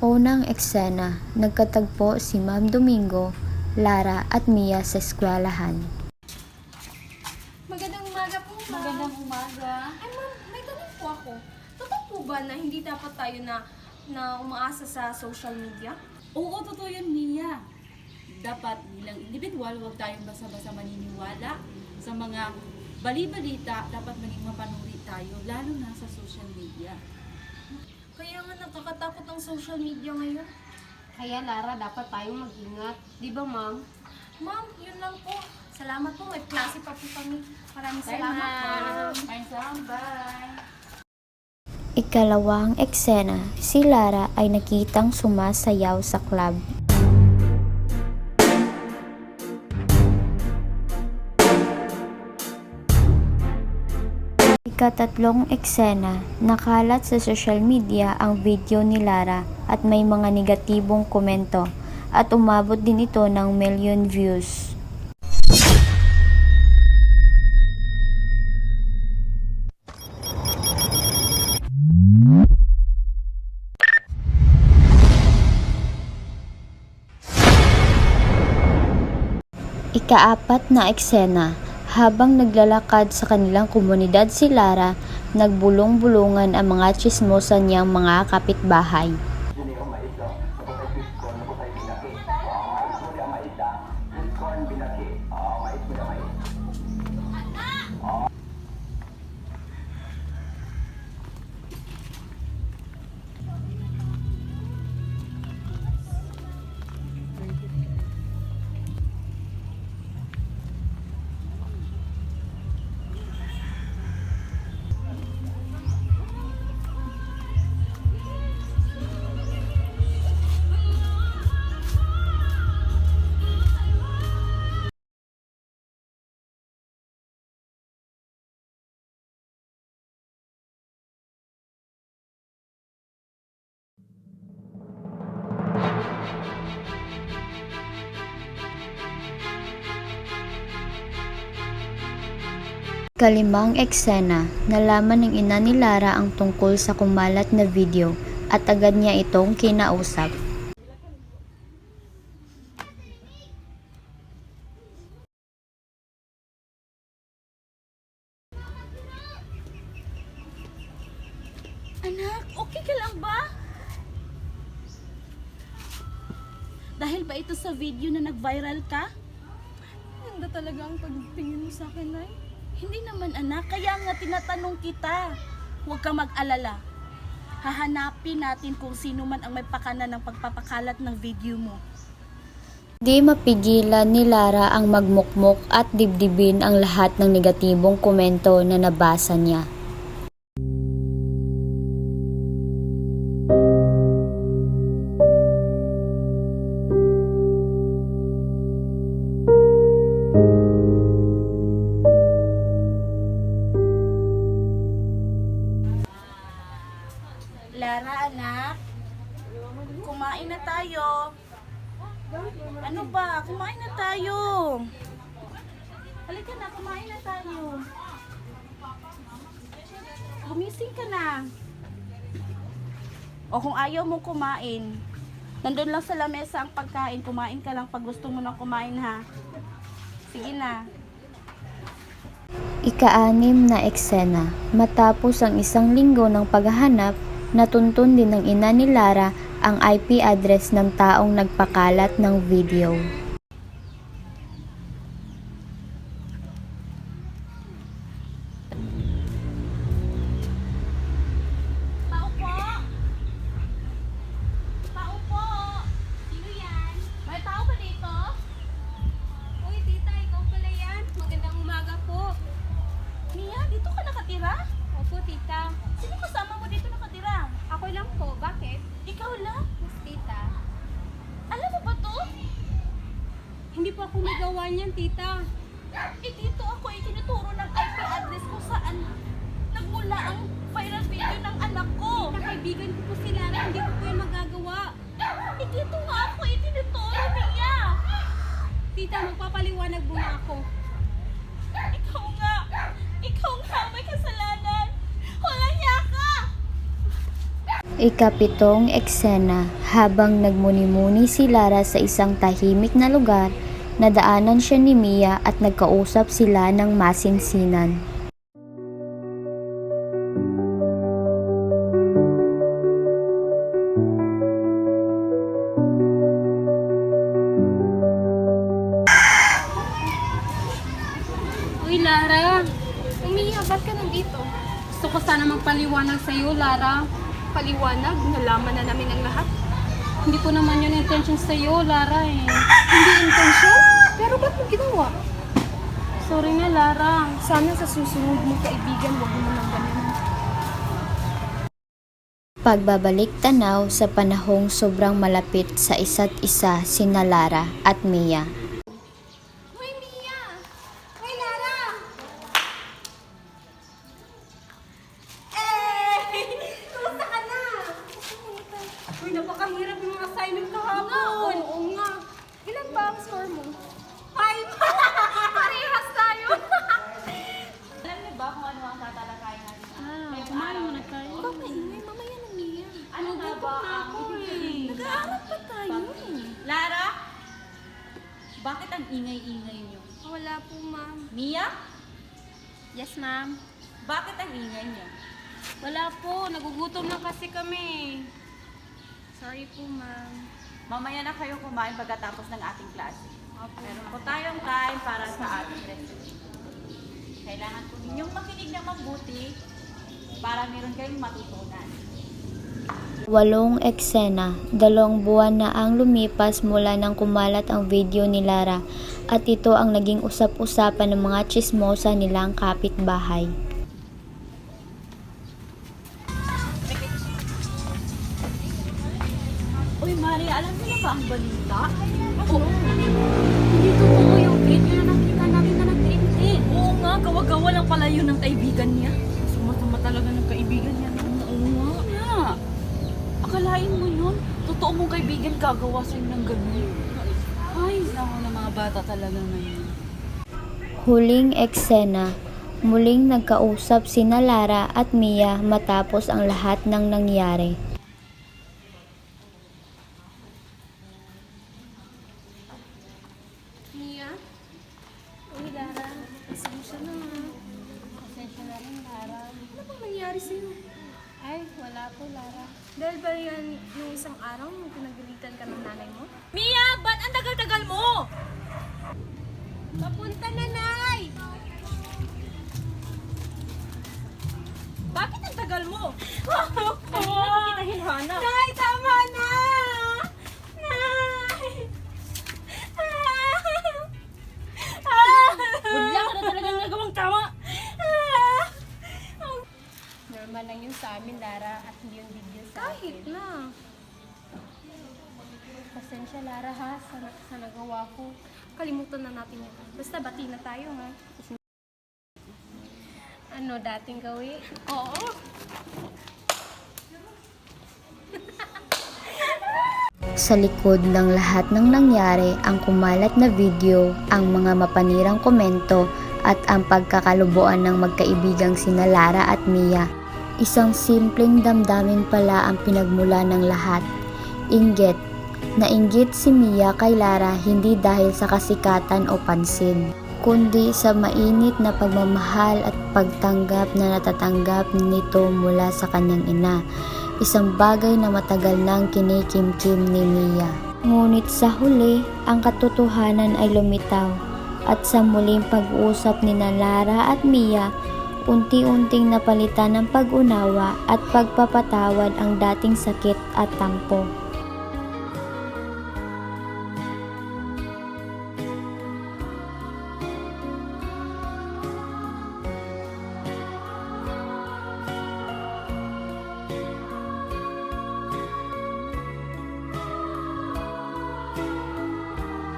Unang eksena, nagkatagpo si Ma'am Domingo, Lara at Mia sa eskwelahan. Magandang umaga po, ma'am. Magandang umaga. Ay, ma'am, may tanong po ako. Totoo po ba na hindi dapat tayo na umaasa sa social media? Oo, totoo yan, Mia. Dapat bilang individual, huwag tayong basta-basta maniniwala sa mga bali-balita. Dapat maging mapanuri tayo, lalo na sa social media. Kaya nga nakakatakot ang social media ngayon. Kaya Lara, dapat tayong mag-ingat. Di ba, ma'am? Ma'am, yun lang po. Salamat po. May klase pa po kami. Maraming salamat po. Bye, Sam. Bye. Ikalawang eksena, si Lara ay nakitang sumasayaw sa club. Ikatatlong eksena, nakalat sa social media ang video ni Lara at may mga negatibong komento at umabot din ito ng million views. Ikaapat na eksena, habang naglalakad sa kanilang komunidad si Lara, nagbulong-bulungan ang mga tsismosan niyang mga kapitbahay. Ikalimang eksena, nalaman ng ina ni Lara ang tungkol sa kumalat na video at agad niya itong kinausap. Anak, okay ka lang ba? Dahil ba ito sa video na nag-viral ka? Ganda talaga ang pagtingin mo sa akin, Nay. Hindi naman, anak. Kaya nga tinatanong kita. Huwag ka mag-alala. Hahanapin natin kung sino man ang may pakana ng pagpapakalat ng video mo. Di mapigilan ni Lara ang magmukmok at dibdibin ang lahat ng negatibong komento na nabasa niya. Lara, anak. Kumain na tayo. Ano ba? Kumain na tayo. Halika na, kumain na tayo. Gumising ka na. O kung ayaw mo kumain, nandun lang sa lamesa ang pagkain. Kumain ka lang pag gusto mo nang kumain, ha? Sige na. Ika-anim na eksena, matapos ang isang linggo ng paghahanap, natuntun din ng ina ni Lara ang IP address ng taong nagpakalat ng video. Tao po! Tao po! Sino yan? May tao ba dito? Uy, tita, ikaw pala yan. Magandang umaga po. Mia, dito ka nakatira? Opo, tita. Sino kasama mo dito nakatira? Ako lang po. Bakit? Ikaw lang? Mas tita. Alam mo ba to? Hindi po ako nagawa niyan, tita. Eh dito ako itinuturo ng IP address kung saan nagmula ang viral video ng anak ko. Kaibigan ko po sila na hindi ko po yung magagawa. Eh dito nga ako itinuturo niya. Tita, magpapaliwanag muna ako. Ikaw nga may kasalanan. Walang hiya ka! Ikapitong eksena, habang nagmuni-muni si Lara sa isang tahimik na lugar, nadaanan siya ni Mia at nagkausap sila ng masinsinan. Uy, Lara. Mia, ba't ka nandito? Gusto ko sana magpaliwanag sa'yo, Lara. Paliwanag, nalaman na namin ang lahat. Hindi ko naman yun intention sa'yo, Lara eh. Hindi intensyon? Pero ba't mo ginawa? Sorry nga, Lara. Sana sa susunod mong kaibigan, huwag mo nang ganun. Pagbabalik tanaw sa panahong sobrang malapit sa isa't isa sina Lara at Mia. Hoy, Mia! Hoy, Lara! Kumusta ka na? Uy, napakahirap yung mga assignment Oo nga. Ilan ba ang score mo? 5! Parehas tayo! Alam niyo ba kung ano ang tatalakayin natin? Kumain mo na tayo. Baka maingay, mamaya na, Mia. Ano nga ba ang Nag-aaral pa tayo. Lara? Bakit ang ingay-ingay niyo? Wala po, ma'am. Mia? Yes, ma'am. Bakit ang ingay niyo? Wala po. Nagugutom lang kasi kami. Sorry po, ma'am. Mamaya na kayo kumain pagkatapos ng ating klase. Meron po tayong time para sa ating recipe. Kailangan po ninyong makinig ng mabuti para meron kayong matutunan. 8 eksena, 2 buwan na ang lumipas mula nang kumalat ang video ni Lara at ito ang naging usap-usapan ng mga tsismosa nilang kapitbahay. Uy, Mari, alam niyo na ba ang balita? Oo. Hindi totoo yung video na nakita namin na nag-trending. Oo nga, gawa-gawa lang pala yun ng kaibigan niya. Sumatama talaga ng kaibigan niya. Oo nga. Akalain mo yun? Totoo mong kaibigan gagawa sa'yo ng ganun. Ay, naku na mga bata talaga ngayon. Huling eksena, muling nagkausap sina Lara at Mia matapos ang lahat ng nangyari. Mia? Uy, Lara. Pasensya na. Pasensya na rin, Lara. Ano bang nangyari sa'yo? Ay, wala po, Lara. Dahil ba yan yung isang araw nung pinagalitan ka ng nanay mo? Mia, ba't ang tagal-tagal mo? Papunta na, Nay! Bakit ang tagal mo? Kanina pa kita hinhanap. Nay, tama na! Nay! Wala ka na talagang nagawang tama. Normal lang yun sa amin, Lara. At hindi yung video sa Kahit akin. na. Pasensya, Lara, ha? Sa nagawa ko. Kalimutan na natin yan. Basta bati na tayo, ha? Ano, dating gawi? Oo. Sa likod ng lahat ng nangyari, ang kumalat na video, ang mga mapanirang komento at ang pagkakalubuan ng magkaibigang sina Lara at Mia. Isang simpleng damdamin pala ang pinagmula ng lahat. Inggit. Nainggit si Mia kay Lara hindi dahil sa kasikatan o pansin, kundi sa mainit na pagmamahal at pagtanggap na natatanggap nito mula sa kanyang ina. Isang bagay na matagal nang kinikimkim ni Mia. Ngunit sa huli, ang katotohanan ay lumitaw. At sa muling pag-uusap ni Lara at Mia, unti-unting napalitan ng pag-unawa at pagpapatawad ang dating sakit at tampo.